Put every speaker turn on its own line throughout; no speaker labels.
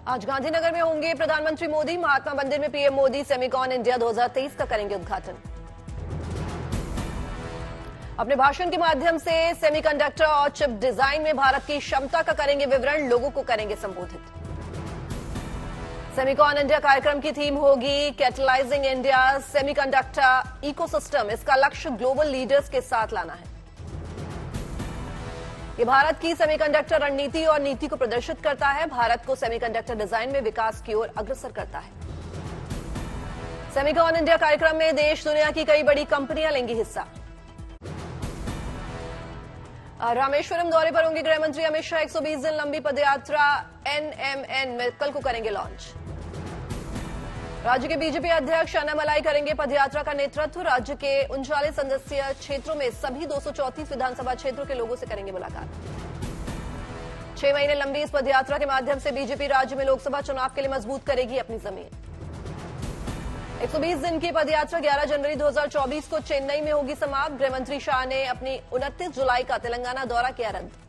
आज गांधीनगर में होंगे प्रधानमंत्री मोदी। महात्मा मंदिर में पीएम मोदी सेमिकॉन इंडिया 2023 का करेंगे उद्घाटन। अपने भाषण के माध्यम से सेमीकंडक्टर और चिप डिजाइन में भारत की क्षमता का करेंगे विवरण, लोगों को करेंगे संबोधित। सेमिकॉन इंडिया कार्यक्रम की थीम होगी कैटलाइजिंग इंडिया सेमीकंडक्टर इकोसिस्टम। इसका लक्ष्य ग्लोबल लीडर्स के साथ लाना है। ये भारत की सेमीकंडक्टर रणनीति और नीति को प्रदर्शित करता है। भारत को सेमीकंडक्टर डिजाइन में विकास की ओर अग्रसर करता है। सेमिकॉन इंडिया कार्यक्रम में देश दुनिया की कई बड़ी कंपनियां लेंगी हिस्सा। रामेश्वरम दौरे पर होंगे गृह मंत्री अमित शाह। 120 दिन लंबी पदयात्रा NMN में कल को करेंगे लॉन्च। राज्य के बीजेपी अध्यक्ष अन्नामलाई करेंगे पदयात्रा का नेतृत्व। राज्य के 39 संसदीय क्षेत्रों में सभी 234 विधानसभा क्षेत्रों के लोगों से करेंगे मुलाकात। 6 महीने लंबी इस पदयात्रा के माध्यम से बीजेपी राज्य में लोकसभा चुनाव के लिए मजबूत करेगी अपनी जमीन। 120 दिन की पदयात्रा 11 जनवरी 2024 को चेन्नई में होगी समाप्त। गृहमंत्री शाह ने अपनी 29 जुलाई का तेलंगाना दौरा किया रद्द।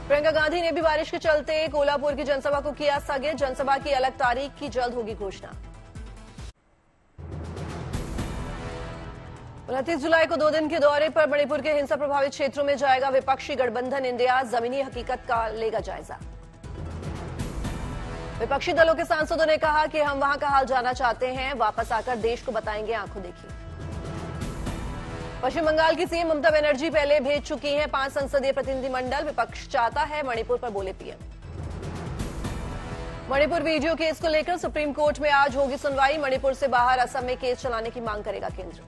प्रियंका गांधी ने भी बारिश के चलते कोल्हापुर की जनसभा को किया स्थगित। जनसभा की अलग तारीख की जल्द होगी घोषणा। 29 जुलाई को 2 दिन के दौरे पर मणिपुर के हिंसा प्रभावित क्षेत्रों में जाएगा विपक्षी गठबंधन इंडिया। जमीनी हकीकत का लेगा जायजा। विपक्षी दलों के सांसदों ने कहा कि हम वहां का हाल जानना चाहते हैं, वापस आकर देश को बताएंगे आंखों देखी। पश्चिम बंगाल की सीएम ममता बनर्जी पहले भेज चुकी हैं 5 संसदीय प्रतिनिधिमंडल। विपक्ष चाहता है मणिपुर पर बोले पीएम। मणिपुर वीडियो केस को लेकर सुप्रीम कोर्ट में आज होगी सुनवाई। मणिपुर से बाहर असम में केस चलाने की मांग करेगा केंद्र।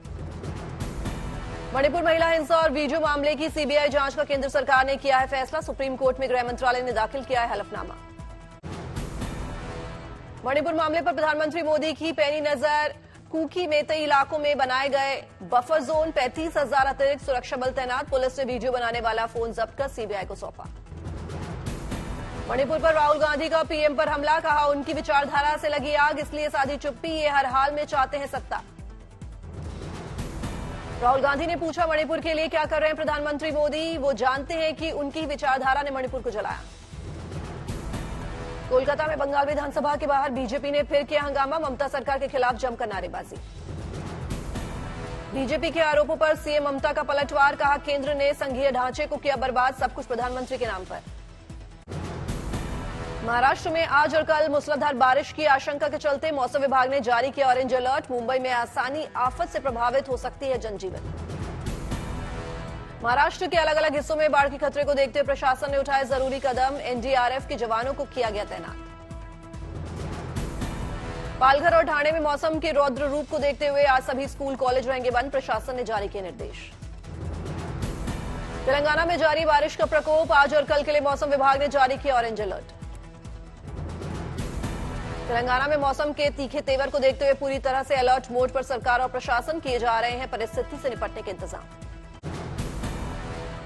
मणिपुर महिला हिंसा और वीडियो मामले की सीबीआई जांच का केंद्र सरकार ने किया है फैसला। सुप्रीम कोर्ट में गृह मंत्रालय ने दाखिल किया है हलफनामा। मणिपुर मामले पर प्रधानमंत्री मोदी की पैनी नजर। कुकी मेतई इलाकों में बनाए गए बफर जोन, 35,000 अतिरिक्त सुरक्षा बल तैनात। पुलिस ने वीडियो बनाने वाला फोन जब्त कर सीबीआई को सौंपा। मणिपुर पर राहुल गांधी का पीएम पर हमला, कहा उनकी विचारधारा से लगी आग इसलिए साधी चुप्पी, ये हर हाल में चाहते हैं सत्ता। राहुल गांधी ने पूछा मणिपुर के लिए क्या कर रहे हैं प्रधानमंत्री मोदी। वो जानते हैं कि उनकी विचारधारा ने मणिपुर को जलाया। कोलकाता में बंगाल विधानसभा के बाहर बीजेपी ने फिर किया हंगामा। ममता सरकार के खिलाफ जमकर नारेबाजी। बीजेपी के आरोपों पर सीएम ममता का पलटवार, कहा केंद्र ने संघीय ढांचे को किया बर्बाद, सब कुछ प्रधानमंत्री के नाम पर। महाराष्ट्र में आज और कल मूसलाधार बारिश की आशंका के चलते मौसम विभाग ने जारी किया ऑरेंज अलर्ट। मुंबई में आसानी आफत से प्रभावित हो सकती है जनजीवन। महाराष्ट्र के अलग अलग हिस्सों में बाढ़ के खतरे को देखते हुए प्रशासन ने उठाए जरूरी कदम। एनडीआरएफ के जवानों को किया गया तैनात। पालघर और ठाणे में मौसम के रौद्र रूप को देखते हुए आज सभी स्कूल कॉलेज रहेंगे बंद। प्रशासन ने जारी किए निर्देश। तेलंगाना में जारी बारिश का प्रकोप, आज और कल के लिए मौसम विभाग ने जारी किया ऑरेंज अलर्ट। तेलंगाना में मौसम के तीखे तेवर को देखते हुए पूरी तरह से अलर्ट मोड पर सरकार और प्रशासन किए जा रहे हैं परिस्थिति से निपटने के इंतजाम।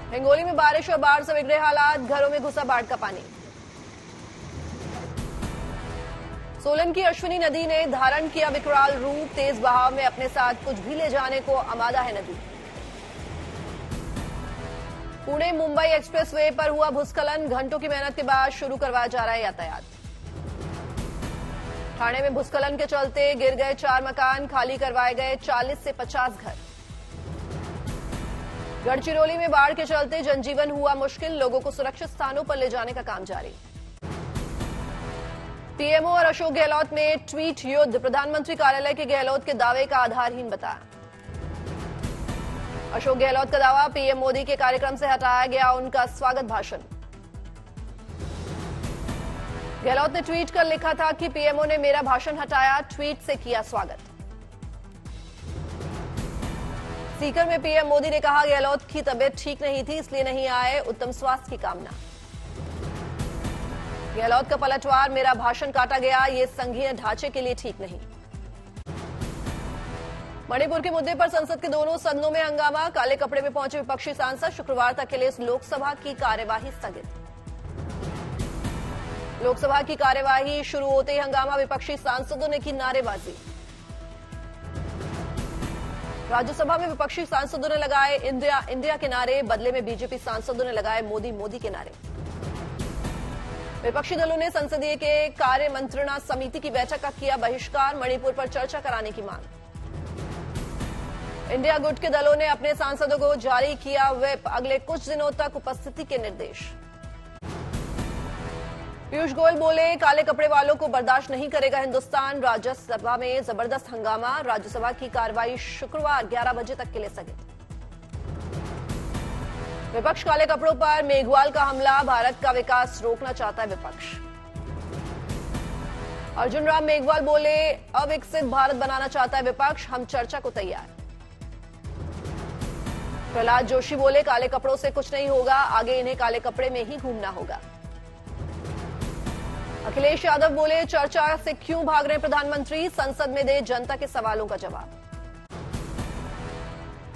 हिंगोली में बारिश और बाढ़ से बिगड़े हालात, घरों में घुसा बाढ़ का पानी। सोलन की अश्विनी नदी ने धारण किया विकराल रूप, तेज बहाव में अपने साथ कुछ भी ले जाने को आमादा है नदी। पुणे मुंबई एक्सप्रेसवे पर हुआ भूस्खलन, घंटों की मेहनत के बाद शुरू करवाया जा रहा है यातायात। ठाणे में भूस्खलन के चलते गिर गए 4 मकान, खाली करवाए गए 40 से 50 घर। गढ़चिरौली में बाढ़ के चलते जनजीवन हुआ मुश्किल, लोगों को सुरक्षित स्थानों पर ले जाने का काम जारी। पीएमओ और अशोक गहलोत में ट्वीट युद्ध, प्रधानमंत्री कार्यालय के गहलोत के दावे का आधारहीन बताया। अशोक गहलोत का दावा, पीएम मोदी के कार्यक्रम से हटाया गया उनका स्वागत भाषण। गहलोत ने ट्वीट कर लिखा था कि पीएमओ ने मेरा भाषण हटाया, ट्वीट से किया स्वागत। सीकर में पीएम मोदी ने कहा गहलोत की तबीयत ठीक नहीं थी इसलिए नहीं आए, उत्तम स्वास्थ्य की कामना। गहलोत का पलटवार, मेरा भाषण काटा गया, ये संघीय ढांचे के लिए ठीक नहीं। मणिपुर के मुद्दे पर संसद के दोनों सदनों में हंगामा, काले कपड़े में पहुंचे विपक्षी सांसद। शुक्रवार तक के लिए लोकसभा की कार्यवाही स्थगित। लोकसभा की कार्यवाही शुरू होते ही हंगामा, विपक्षी सांसदों ने की नारेबाजी। राज्यसभा में विपक्षी सांसदों ने लगाए इंडिया इंडिया के नारे, बदले में बीजेपी सांसदों ने लगाए मोदी मोदी के नारे। विपक्षी दलों ने संसदीय के कार्य मंत्रणा समिति की बैठक का किया बहिष्कार, मणिपुर पर चर्चा कराने की मांग। इंडिया गुट के दलों ने अपने सांसदों को जारी किया व्हिप, अगले कुछ दिनों तक उपस्थिति के निर्देश। पीयूष गोयल बोले, काले कपड़े वालों को बर्दाश्त नहीं करेगा हिंदुस्तान। राज्यसभा में जबरदस्त हंगामा, राज्यसभा की कार्रवाई शुक्रवार 11 बजे तक के लिए स्थगित। विपक्ष काले कपड़ों पर मेघवाल का हमला, भारत का विकास रोकना चाहता है विपक्ष। अर्जुन राम मेघवाल बोले, अविकसित भारत बनाना चाहता है विपक्ष, हम चर्चा को तैयार। प्रहलाद जोशी बोले, काले कपड़ों से कुछ नहीं होगा, आगे इन्हें काले कपड़े में ही घूमना होगा। अखिलेश यादव बोले, चर्चा से क्यों भाग रहे हैं प्रधानमंत्री, संसद में दे जनता के सवालों का जवाब।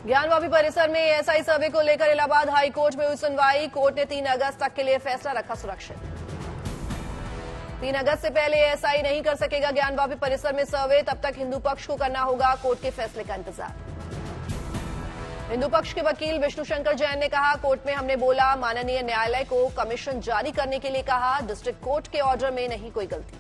ज्ञानवापी परिसर में एएसआई सर्वे को लेकर इलाहाबाद हाई कोर्ट में हुई सुनवाई, कोर्ट ने 3 अगस्त तक के लिए फैसला रखा सुरक्षित। 3 अगस्त से पहले एएसआई नहीं कर सकेगा ज्ञानवापी परिसर में सर्वे, तब तक हिंदू पक्ष को करना होगा कोर्ट के फैसले का इंतजार। हिंदू पक्ष के वकील विष्णु शंकर जैन ने कहा, कोर्ट में हमने बोला, माननीय न्यायालय को कमीशन जारी करने के लिए कहा, डिस्ट्रिक्ट कोर्ट के ऑर्डर में नहीं कोई गलती।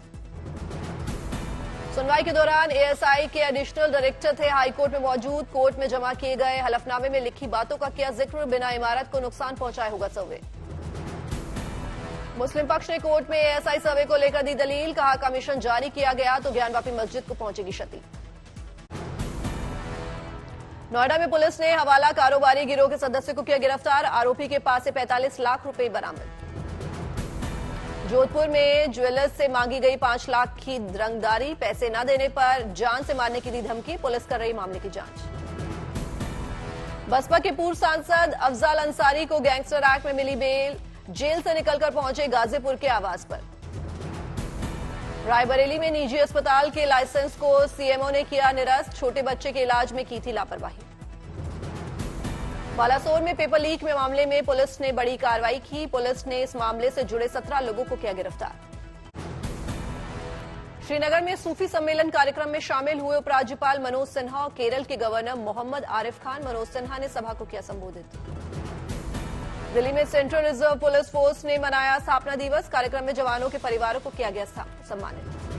सुनवाई के दौरान एएसआई के एडिशनल डायरेक्टर थे हाईकोर्ट में मौजूद, कोर्ट में जमा किए गए हलफनामे में लिखी बातों का किया जिक्र, बिना इमारत को नुकसान पहुंचाए होगा सर्वे। मुस्लिम पक्ष ने कोर्ट में एएसआई सर्वे को लेकर दी दलील, कहा कमीशन जारी किया गया तो ज्ञानवापी मस्जिद को पहुंचेगी क्षति। नोएडा में पुलिस ने हवाला कारोबारी गिरोह के सदस्य को किया गिरफ्तार, आरोपी के पास से 45 लाख रुपए बरामद। जोधपुर में ज्वेलर्स से मांगी गई 5 लाख की रंगदारी, पैसे न देने पर जान से मारने की दी धमकी, पुलिस कर रही मामले की जांच। बसपा के पूर्व सांसद अफजाल अंसारी को गैंगस्टर एक्ट में मिली बेल, जेल से निकलकर पहुंचे गाजीपुर के आवास पर। रायबरेली में निजी अस्पताल के लाइसेंस को सीएमओ ने किया निरस्त, छोटे बच्चे के इलाज में की थी लापरवाही। बालासोर में पेपर लीक में मामले में पुलिस ने बड़ी कार्रवाई की, पुलिस ने इस मामले से जुड़े 17 लोगों को किया गिरफ्तार। श्रीनगर में सूफी सम्मेलन कार्यक्रम में शामिल हुए उपराज्यपाल मनोज सिन्हा और केरल के गवर्नर मोहम्मद आरिफ खान। मनोज सिन्हा ने सभा को किया संबोधित। दिल्ली में सेंट्रल रिजर्व पुलिस फोर्स ने मनाया स्थापना दिवस, कार्यक्रम में जवानों के परिवारों को किया गया सम्मानित।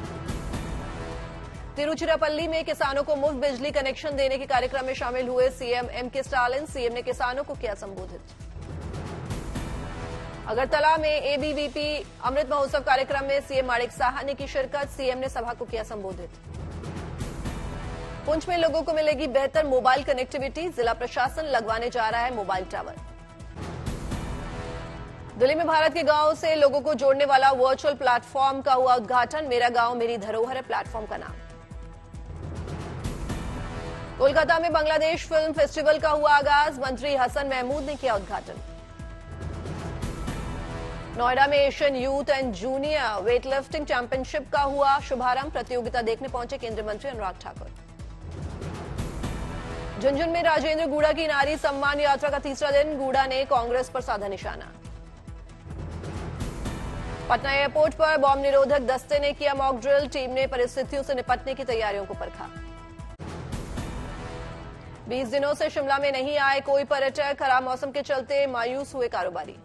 तिरुचिरापल्ली में किसानों को मुफ्त बिजली कनेक्शन देने के कार्यक्रम में शामिल हुए सीएम एमके स्टालिन, सीएम ने किसानों को किया संबोधित। अगरतला में एबीवीपी अमृत महोत्सव कार्यक्रम में सीएम माणिक साहा ने की शिरकत, सीएम ने सभा को किया संबोधित। पुंछ में लोगों को मिलेगी बेहतर मोबाइल कनेक्टिविटी, जिला प्रशासन लगवाने जा रहा है मोबाइल टावर। दिल्ली में भारत के गांव से लोगों को जोड़ने वाला वर्चुअल प्लेटफॉर्म का हुआ उद्घाटन, मेरा गांव मेरी धरोहर है प्लेटफॉर्म का नाम। कोलकाता में बांग्लादेश फिल्म फेस्टिवल का हुआ आगाज, मंत्री हसन महमूद ने किया उद्घाटन। नोएडा में Asian youth and junior weightlifting championship का हुआ शुभारंभ, प्रतियोगिता देखने पहुंचे केंद्रीय मंत्री अनुराग ठाकुर। झुंझुनू में राजेंद्र गूढ़ा की नारी सम्मान यात्रा का तीसरा दिन, गूढ़ा ने कांग्रेस पर साधा निशाना। पटना एयरपोर्ट पर बॉम्ब निरोधक दस्ते ने किया मॉक ड्रिल, टीम ने परिस्थितियों से निपटने की तैयारियों को परखा। 20 दिनों से शिमला में नहीं आए कोई पर्यटक, खराब मौसम के चलते मायूस हुए कारोबारी।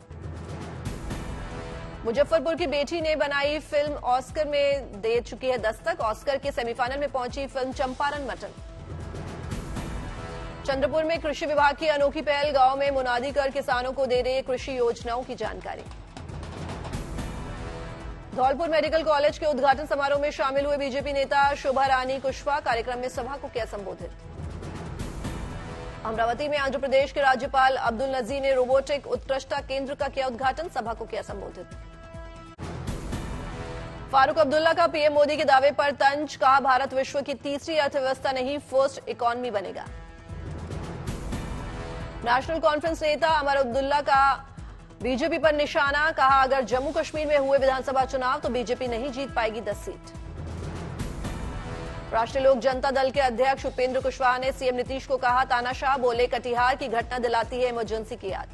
मुजफ्फरपुर की बेटी ने बनाई फिल्म, ऑस्कर में दे चुकी है दस्तक, ऑस्कर के सेमीफाइनल में पहुंची फिल्म चंपारण मटन। चंद्रपुर में कृषि विभाग की अनोखी पहल, गांव में मुनादी कर किसानों को दे रहे कृषि योजनाओं की जानकारी। धौलपुर मेडिकल कॉलेज के उद्घाटन समारोह में शामिल हुए बीजेपी नेता शोभा रानी कुशवाहा, कार्यक्रम में सभा को किया संबोधित। अमरावती में आंध्र प्रदेश के राज्यपाल अब्दुल नजीर ने रोबोटिक उत्कृष्टता केंद्र का किया उद्घाटन, सभा को किया संबोधित। फारूक अब्दुल्ला का पीएम मोदी के दावे पर तंज, कहा भारत विश्व की तीसरी अर्थव्यवस्था नहीं फर्स्ट इकोनॉमी बनेगा। नेशनल कॉन्फ्रेंस नेता अमर अब्दुल्ला का बीजेपी पर निशाना, कहा अगर जम्मू कश्मीर में हुए विधानसभा चुनाव तो बीजेपी नहीं जीत पाएगी 10 सीट। राष्ट्रीय लोक जनता दल के अध्यक्ष उपेंद्र कुशवाहा ने सीएम नीतीश को कहा तानाशाह, बोले कटिहार की घटना दिलाती है इमरजेंसी की याद।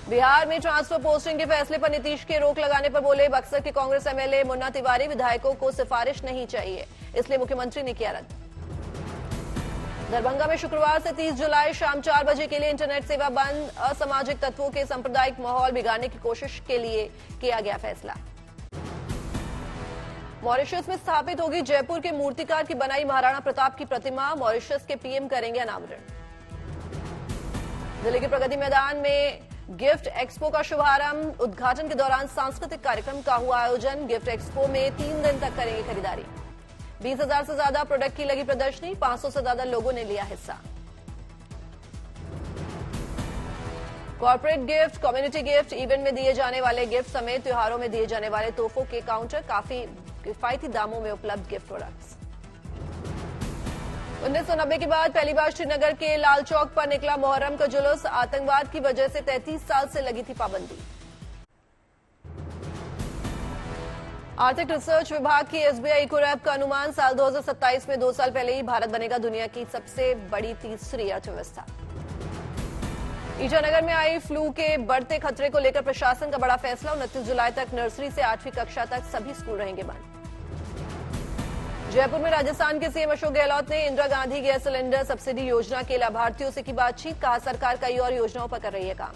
बिहार में ट्रांसफर पोस्टिंग के फैसले पर नीतीश के रोक लगाने पर बोले बक्सर के कांग्रेस एमएलए मुन्ना तिवारी, विधायकों को सिफारिश नहीं चाहिए इसलिए मुख्यमंत्री ने किया रद्द। दरभंगा में शुक्रवार से 30 जुलाई शाम 4 बजे के लिए इंटरनेट सेवा बंद। असामाजिक तत्वों के सांप्रदायिक माहौल बिगाड़ने की कोशिश के लिए किया गया फैसला। मॉरिशस में स्थापित होगी जयपुर के मूर्तिकार की बनाई महाराणा प्रताप की प्रतिमा। मॉरिशस के पीएम करेंगे अनावरण। दिल्ली के प्रगति मैदान में गिफ्ट एक्सपो का शुभारंभ। उद्घाटन के दौरान सांस्कृतिक कार्यक्रम का हुआ आयोजन। गिफ्ट एक्सपो में 3 दिन तक करेंगे खरीदारी। 20,000 से ज्यादा प्रोडक्ट की लगी प्रदर्शनी। 500 से ज्यादा लोगों ने लिया हिस्सा। Corporate gift, community gift, event में दिए जाने वाले गिफ्ट समेत त्योहारों में दिए जाने वाले तोहफों के काउंटर काफी किफायती दामों में उपलब्ध गिफ्ट प्रोडक्ट्स। 1990 के बाद पहली बार श्रीनगर के लाल चौक पर निकला मुहर्रम का जुलूस। आतंकवाद की वजह से 33 साल से लगी थी पाबंदी। आर्थिक रिसर्च विभाग की एसबीआई इको रैप का अनुमान साल 2027 में 2 साल पहले ही भारत बनेगा दुनिया की सबसे बड़ी तीसरी अर्थव्यवस्था। ईटानगर में आई फ्लू के बढ़ते खतरे को लेकर प्रशासन का बड़ा फैसला। 29 जुलाई तक नर्सरी से 8वीं कक्षा तक सभी स्कूल रहेंगे बंद। जयपुर में राजस्थान के सीएम अशोक गहलोत ने Indira Gandhi gas cylinder subsidy योजना के लाभार्थियों से की बातचीत। कहा सरकार कई और योजनाओं पर कर रही है काम।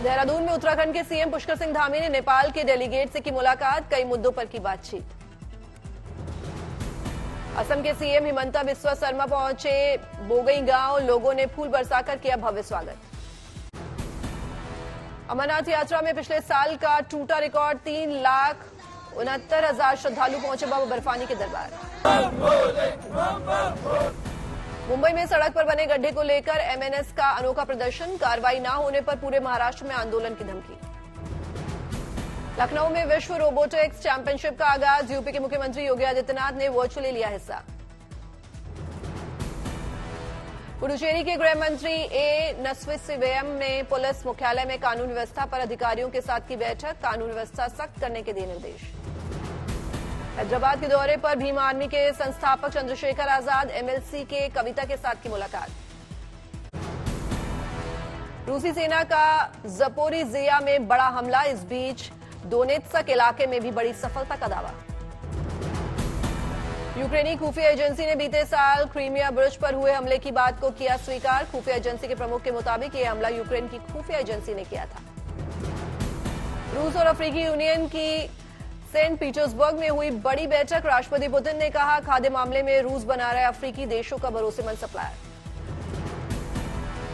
देहरादून में उत्तराखंड के सीएम पुष्कर सिंह धामी ने नेपाल के डेलीगेट से की मुलाकात। कई मुद्दों पर की बातचीत। असम के सीएम हिमंता बिस्वा शर्मा पहुंचे बोगई गांव। लोगों ने फूल बरसाकर किया भव्य स्वागत। अमरनाथ यात्रा में पिछले साल का टूटा रिकॉर्ड। 3,69,000 श्रद्धालु पहुंचे बाबा बर्फानी के दरबार। मुंबई में सड़क पर बने गड्ढे को लेकर एमएनएस का अनोखा प्रदर्शन। कार्रवाई न होने पर पूरे महाराष्ट्र में आंदोलन की धमकी। लखनऊ में विश्व रोबोटिक्स चैंपियनशिप का आगाज। यूपी के मुख्यमंत्री योगी आदित्यनाथ ने वर्चुअली लिया हिस्सा। पुडुचेरी के गृह मंत्री ए नस्विसिवेयम ने पुलिस मुख्यालय में कानून व्यवस्था पर अधिकारियों के साथ की बैठक। कानून व्यवस्था सख्त करने के दिए निर्देश। हैदराबाद के दौरे पर भीम आर्मी के संस्थापक चंद्रशेखर आजाद एमएलसी के कविता के साथ की मुलाकात। रूसी सेना का ज़पोरिज़िया में बड़ा हमला। इस बीच दोनेत्स्क इलाके में भी बड़ी सफलता का दावा। यूक्रेनी खुफिया एजेंसी ने बीते साल क्रीमिया ब्रिज पर हुए हमले की बात को किया स्वीकार। खुफिया एजेंसी के प्रमुख के मुताबिक यह हमला यूक्रेन की खुफिया एजेंसी ने किया था। रूस और अफ्रीकी यूनियन की सेंट पीटर्सबर्ग में हुई बड़ी बैठक। राष्ट्रपति पुतिन ने कहा खाद्य मामले में रूस बना रहा है अफ्रीकी देशों का भरोसेमंद सप्लायर।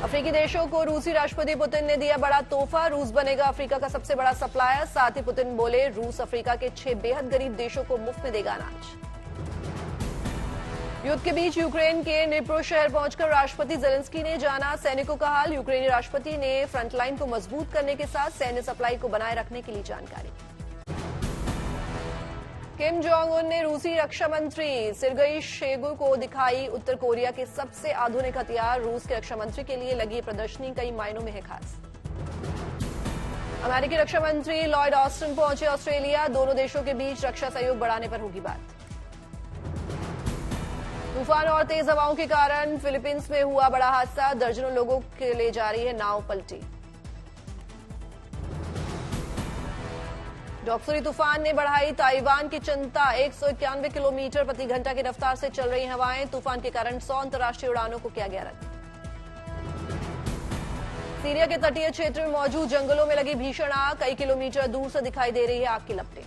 अफ्रीकी देशों को रूसी राष्ट्रपति पुतिन ने दिया बड़ा तोहफा। रूस बनेगा अफ्रीका का सबसे बड़ा सप्लायर। साथ ही पुतिन बोले रूस अफ्रीका के 6 बेहद गरीब देशों को मुफ्त में देगा अनाज। युद्ध के बीच यूक्रेन के निप्रो शहर पहुंचकर राष्ट्रपति जेलेंस्की ने जाना सैनिकों का हाल। यूक्रेनी राष्ट्रपति ने फ्रंटलाइन को मजबूत करने के साथ सैन्य सप्लाई को बनाए रखने के लिए जानकारी। किम जोंग उन ने रूसी रक्षा मंत्री सिर्गई शेगु को दिखाई उत्तर कोरिया के सबसे आधुनिक हथियार। रूस के रक्षा मंत्री के लिए लगी प्रदर्शनी कई मायनों में है खास। अमेरिकी रक्षा मंत्री लॉयड ऑस्टिन पहुंचे ऑस्ट्रेलिया। दोनों देशों के बीच रक्षा सहयोग बढ़ाने पर होगी बात। तूफान और तेज हवाओं के कारण फिलीपींस में हुआ बड़ा हादसा। दर्जनों लोगों के ले जा रही है नाव पलटी। डॉक्सुरी तूफान ने बढ़ाई ताइवान की चिंता। 191 किलोमीटर प्रति घंटा की रफ्तार से चल रही हवाएं। तूफान के कारण 100 अंतर्राष्ट्रीय उड़ानों को किया गया रद्द। सीरिया के तटीय क्षेत्र में मौजूद जंगलों में लगी भीषण आग। कई किलोमीटर दूर से दिखाई दे रही है आग की लपटें।